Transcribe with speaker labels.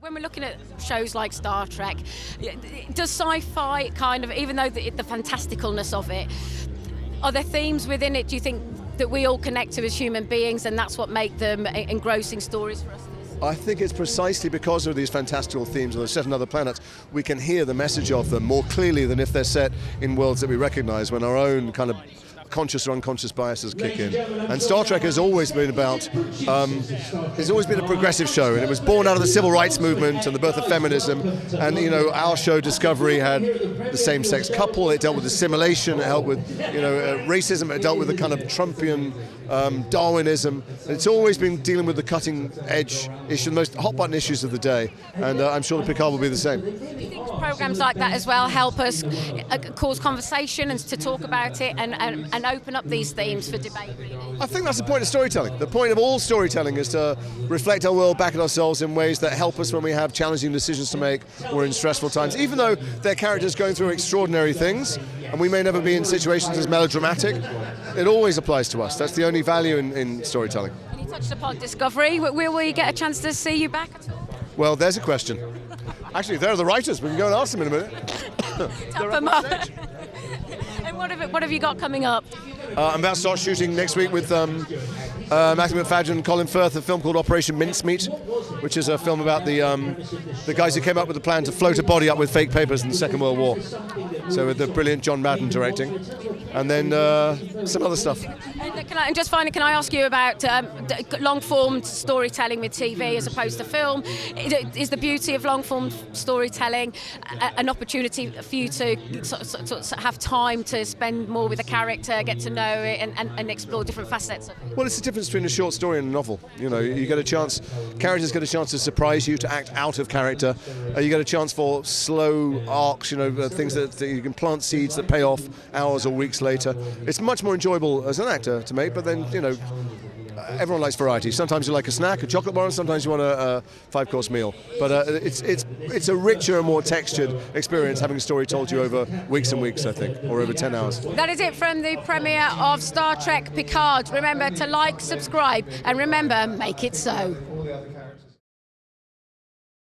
Speaker 1: When we're looking at shows like Star Trek, does sci-fi kind of, even though the fantasticalness of it, are there themes within it, do you think, that we all connect to as human beings, and that's what make them engrossing stories for us?
Speaker 2: I think it's precisely because of these fantastical themes, or they're set on other planets, we can hear the message of them more clearly than if they're set in worlds that we recognize, when our own kind of conscious or unconscious biases kick in. And Star Trek has always been about, it's always been a progressive show, and it was born out of the civil rights movement and the birth of feminism. And you know, our show Discovery had the same-sex couple. It dealt with assimilation. It dealt with racism. It dealt with the kind of Trumpian Darwinism. And it's always been dealing with the cutting-edge issue, the most hot-button issues of the day. And I'm sure that Picard will be the same.
Speaker 1: Do you think programs like that as well help us cause conversation and to talk about it and open up these themes for debate, really?
Speaker 2: I think that's the point of storytelling. The point of all storytelling is to reflect our world back at ourselves in ways that help us when we have challenging decisions to make or in stressful times. Even though they're characters going through extraordinary things, and we may never be in situations as melodramatic, it always applies to us. That's the only value in storytelling.
Speaker 1: And you touched upon Discovery. Will we get a chance to see you back at all?
Speaker 2: Well, there's a question. Actually, they're the writers. We can go and ask them in a minute.
Speaker 1: Tap them up. And what have you got coming up?
Speaker 2: I'm about to start shooting next week with Matthew McFadden and Colin Firth, a film called Operation Mincemeat, which is a film about the guys who came up with the plan to float a body up with fake papers in the Second World War. So with the brilliant John Madden directing, and then some other stuff.
Speaker 1: And just finally, can I ask you about long-form storytelling with TV as opposed to film? Is the beauty of long-form storytelling an opportunity for you to sort of have time to spend more with a character, get to know it, and explore different facets of it?
Speaker 2: Well, it's the difference between a short story and a novel. You know, you get a chance, characters get a chance to surprise you, to act out of character. You get a chance for slow arcs, things that you can plant seeds that pay off hours or weeks later. It's much more enjoyable as an actor to make, but then, everyone likes variety. Sometimes you like a snack, a chocolate bar, and sometimes you want a 5-course meal. But it's a richer and more textured experience having a story told to you over weeks and weeks, I think, or over 10 hours.
Speaker 1: That is it from the premiere of Star Trek Picard. Remember to like, subscribe, and remember, make it so.